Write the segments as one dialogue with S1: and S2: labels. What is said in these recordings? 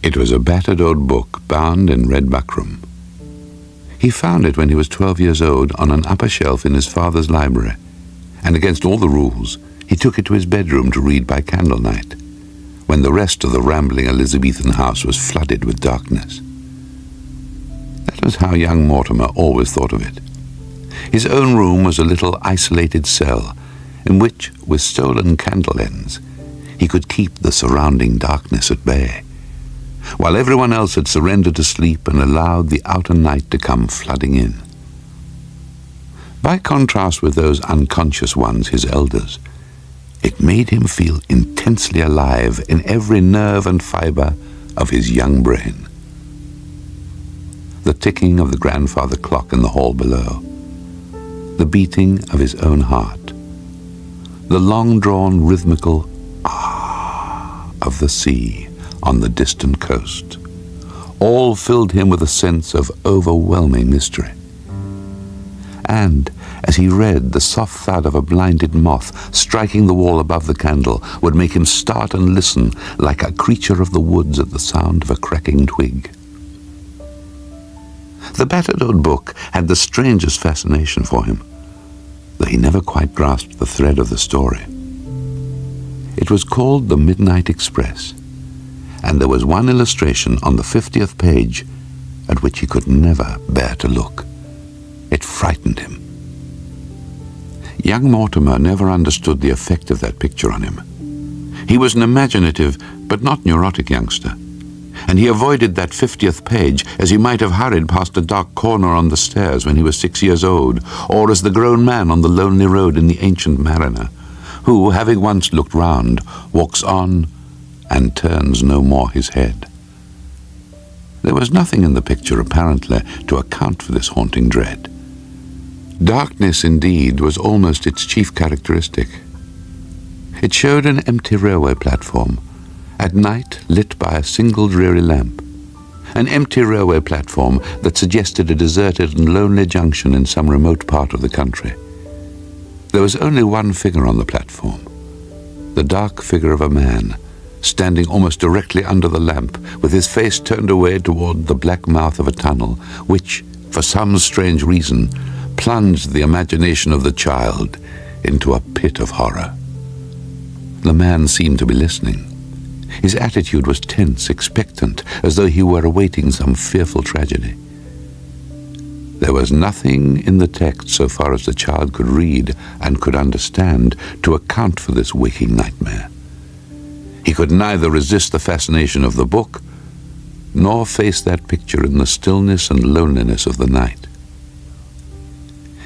S1: It was a battered old book bound in red buckram. He found it when he was 12 years old on an upper shelf in his father's library, and against all the rules, he took it to his bedroom to read by candlelight, when the rest of the rambling Elizabethan house was flooded with darkness. That was how young Mortimer always thought of it. His own room was a little isolated cell in which, with stolen candle ends, he could keep the surrounding darkness at bay, while everyone else had surrendered to sleep and allowed the outer night to come flooding in. By contrast with those unconscious ones, his elders, it made him feel intensely alive in every nerve and fiber of his young brain. The ticking of the grandfather clock in the hall below, the beating of his own heart, the long-drawn rhythmical ah of the sea on the distant coast, all filled him with a sense of overwhelming mystery. And as he read, the soft thud of a blinded moth striking the wall above the candle would make him start and listen like a creature of the woods at the sound of a cracking twig. The battered old book had the strangest fascination for him, though he never quite grasped the thread of the story. It was called The Midnight Express, and there was one illustration on the 50th page at which he could never bear to look. It frightened him. Young Mortimer never understood the effect of that picture on him. He was an imaginative but not neurotic youngster, and he avoided that 50th page as he might have hurried past a dark corner on the stairs when he was 6 years old, or as the grown man on the lonely road in The Ancient Mariner, who, having once looked round, walks on and turns no more his head. There was nothing in the picture, apparently, to account for this haunting dread. Darkness, indeed, was almost its chief characteristic. It showed an empty railway platform, at night lit by a single dreary lamp, an empty railway platform that suggested a deserted and lonely junction in some remote part of the country. There was only one figure on the platform, the dark figure of a man, standing almost directly under the lamp, with his face turned away toward the black mouth of a tunnel, which, for some strange reason, plunged the imagination of the child into a pit of horror. The man seemed to be listening. His attitude was tense, expectant, as though he were awaiting some fearful tragedy. There was nothing in the text, so far as the child could read and could understand, to account for this waking nightmare. He could neither resist the fascination of the book, nor face that picture in the stillness and loneliness of the night.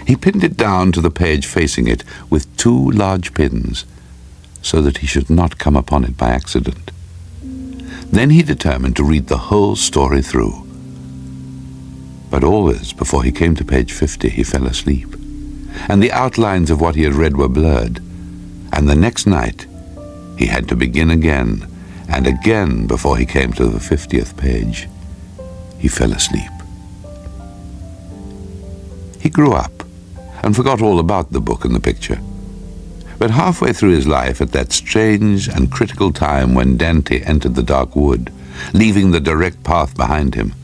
S1: He pinned it down to the page facing it with 2 large pins, so that he should not come upon it by accident. Then he determined to read the whole story through. But always, before he came to page 50, he fell asleep, and the outlines of what he had read were blurred, and the next night he had to begin again and again before he came to the 50th page. He fell asleep. He grew up and forgot all about the book and the picture. But halfway through his life, at that strange and critical time when Dante entered the dark wood, leaving the direct path behind him,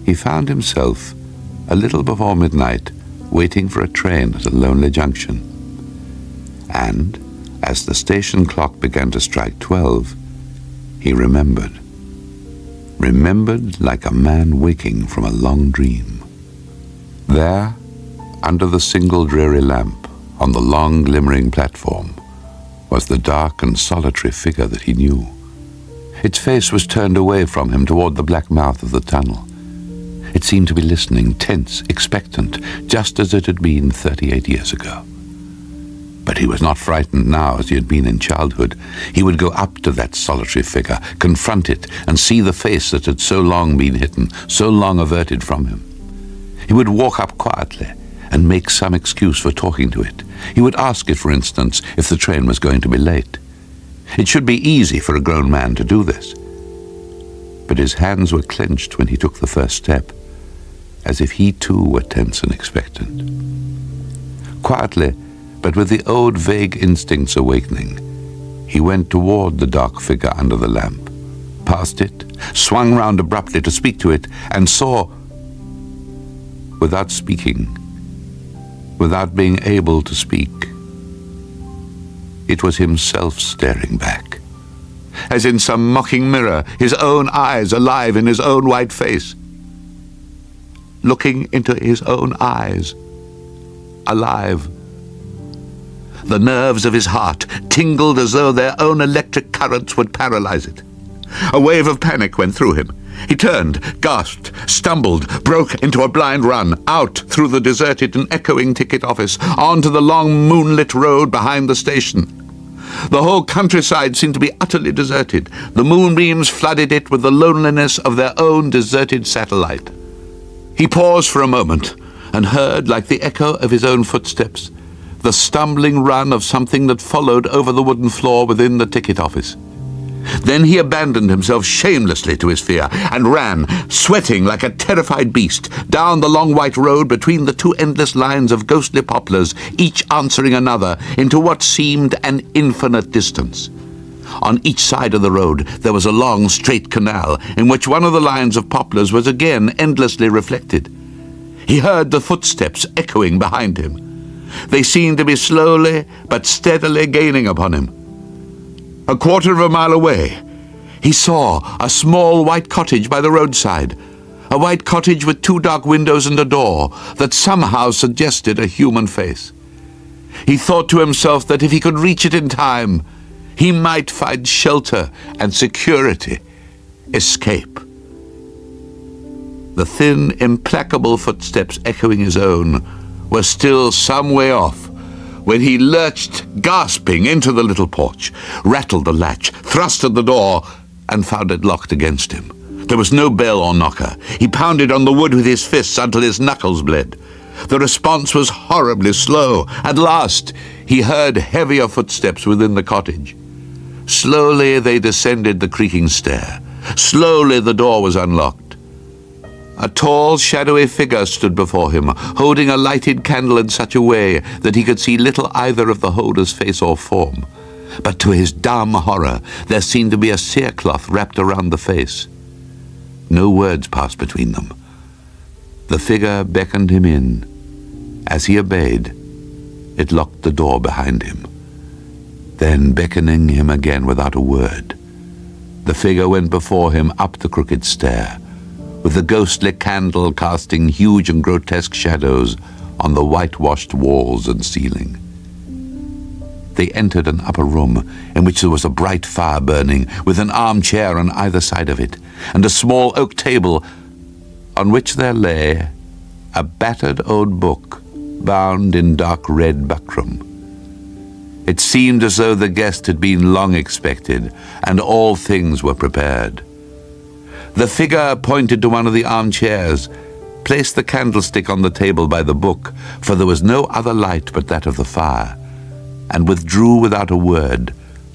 S1: he found himself, a little before midnight, waiting for a train at a lonely junction. And, as the station clock began to strike 12, he remembered like a man waking from a long dream. There, under the single dreary lamp, on the long glimmering platform, was the dark and solitary figure that he knew. Its face was turned away from him toward the black mouth of the tunnel. It seemed to be listening, tense, expectant, just as it had been 38 years ago. But he was not frightened now as he had been in childhood. He would go up to that solitary figure, confront it, and see the face that had so long been hidden, so long averted from him. He would walk up quietly and make some excuse for talking to it. He would ask it, for instance, if the train was going to be late. It should be easy for a grown man to do this. But his hands were clenched when he took the first step, as if he too were tense and expectant. Quietly, but with the old vague instincts awakening, he went toward the dark figure under the lamp, past it, swung round abruptly to speak to it, and saw, without speaking, without being able to speak, it was himself staring back, as in some mocking mirror, his own eyes alive in his own white face. Looking into his own eyes, alive. The nerves of his heart tingled as though their own electric currents would paralyze it. A wave of panic went through him. He turned, gasped, stumbled, broke into a blind run, out through the deserted and echoing ticket office, onto the long moonlit road behind the station. The whole countryside seemed to be utterly deserted. The moonbeams flooded it with the loneliness of their own deserted satellite. He paused for a moment and heard, like the echo of his own footsteps, the stumbling run of something that followed over the wooden floor within the ticket office. Then he abandoned himself shamelessly to his fear and ran, sweating like a terrified beast, down the long white road between the two endless lines of ghostly poplars, each answering another, into what seemed an infinite distance. On each side of the road there was a long, straight canal, in which one of the lines of poplars was again endlessly reflected. He heard the footsteps echoing behind him. They seemed to be slowly but steadily gaining upon him. A quarter of a mile away, he saw a small white cottage by the roadside, a white cottage with 2 dark windows and a door that somehow suggested a human face. He thought to himself that if he could reach it in time, he might find shelter and security, escape. The thin, implacable footsteps echoing his own were still some way off when he lurched, gasping, into the little porch, rattled the latch, thrust at the door, and found it locked against him. There was no bell or knocker. He pounded on the wood with his fists until his knuckles bled. The response was horribly slow. At last, he heard heavier footsteps within the cottage. Slowly they descended the creaking stair. Slowly the door was unlocked. A tall, shadowy figure stood before him, holding a lighted candle in such a way that he could see little either of the holder's face or form. But to his dumb horror, there seemed to be a cerecloth wrapped around the face. No words passed between them. The figure beckoned him in. As he obeyed, it locked the door behind him. Then, beckoning him again without a word, the figure went before him up the crooked stair, with the ghostly candle casting huge and grotesque shadows on the whitewashed walls and ceiling. They entered an upper room in which there was a bright fire burning, with an armchair on either side of it, and a small oak table on which there lay a battered old book bound in dark red buckram. It seemed as though the guest had been long expected, and all things were prepared. The figure pointed to one of the armchairs, placed the candlestick on the table by the book, for there was no other light but that of the fire, and withdrew without a word,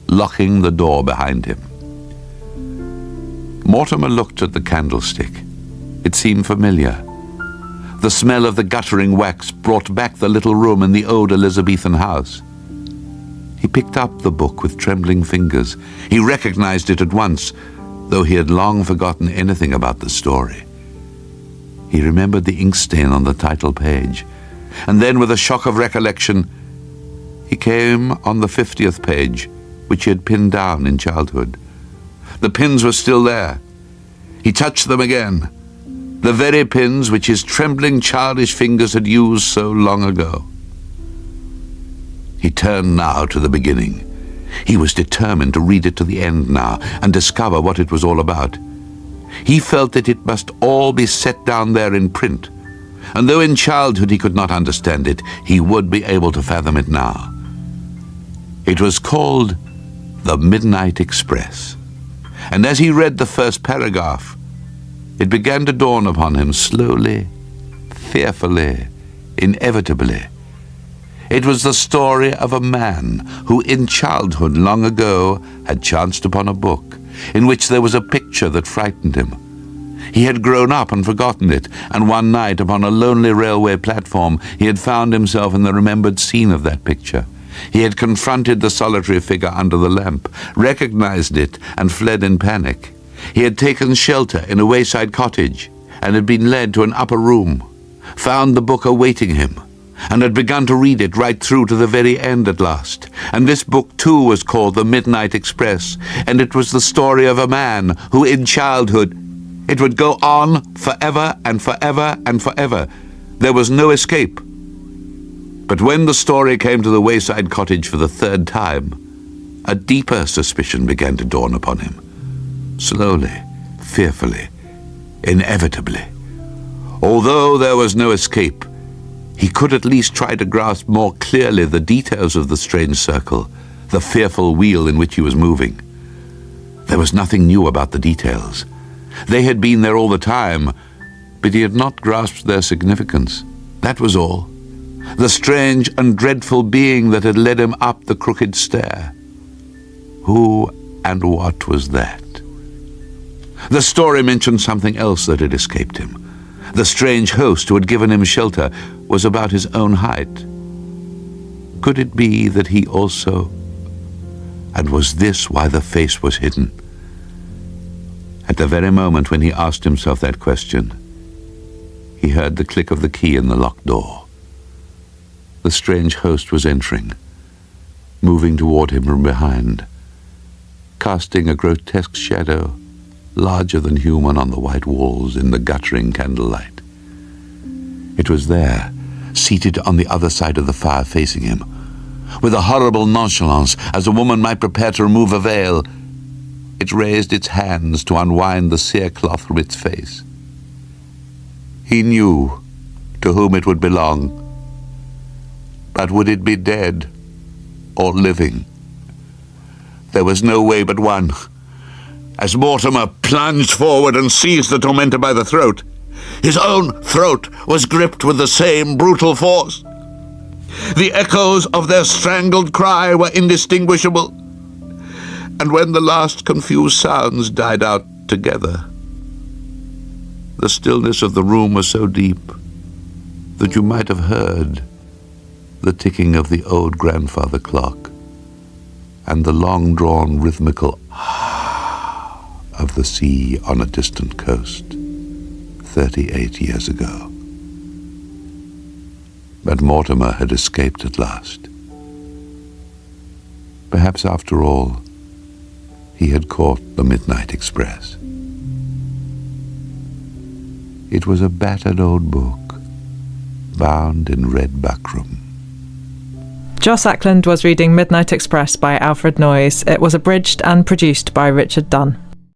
S1: locking the door behind him. Mortimer looked at the candlestick. It seemed familiar. The smell of the guttering wax brought back the little room in the old Elizabethan house. He picked up the book with trembling fingers. He recognized it at once, though he had long forgotten anything about the story. He remembered the inkstain on the title page, and then, with a shock of recollection, he came on the 50th page, which he had pinned down in childhood. The pins were still there. He touched them again, the very pins which his trembling childish fingers had used so long ago. He turned now to the beginning. He was determined to read it to the end now and discover what it was all about. He felt that it must all be set down there in print, and though in childhood he could not understand it, he would be able to fathom it now. It was called The Midnight Express, and as he read the first paragraph, it began to dawn upon him slowly, fearfully, inevitably. It was the story of a man who in childhood long ago had chanced upon a book in which there was a picture that frightened him. He had grown up and forgotten it, and one night upon a lonely railway platform he had found himself in the remembered scene of that picture. He had confronted the solitary figure under the lamp, recognized it, and fled in panic. He had taken shelter in a wayside cottage and had been led to an upper room, found the book awaiting him, and had begun to read it right through to the very end at last. And this book too was called The Midnight Express, and it was the story of a man who in childhood, it would go on forever and forever and forever. There was no escape. But when the story came to the wayside cottage for the third time, a deeper suspicion began to dawn upon him. Slowly, fearfully, inevitably. Although there was no escape, he could at least try to grasp more clearly the details of the strange circle, the fearful wheel in which he was moving. There was nothing new about the details. They had been there all the time, but he had not grasped their significance. That was all. The strange and dreadful being that had led him up the crooked stair. Who and what was that? The story mentioned something else that had escaped him. The strange host who had given him shelter was about his own height. Could it be that he also... And was this why the face was hidden? At the very moment when he asked himself that question, he heard the click of the key in the locked door. The strange host was entering, moving toward him from behind, casting a grotesque shadow, larger than human, on the white walls in the guttering candlelight. It was there, seated on the other side of the fire facing him. With a horrible nonchalance, as a woman might prepare to remove a veil, it raised its hands to unwind the cerecloth from its face. He knew to whom it would belong, but would it be dead or living? There was no way but one. As Mortimer plunged forward and seized the tormentor by the throat, his own throat was gripped with the same brutal force. The echoes of their strangled cry were indistinguishable, and when the last confused sounds died out together, the stillness of the room was so deep that you might have heard the ticking of the old grandfather clock and the long-drawn rhythmical of the sea on a distant coast 38 years ago. But Mortimer had escaped at last. Perhaps after all, he had caught the Midnight Express. It was a battered old book, bound in red buckram.
S2: Joss Ackland was reading Midnight Express by Alfred Noyes. It was abridged and produced by Richard Dunn.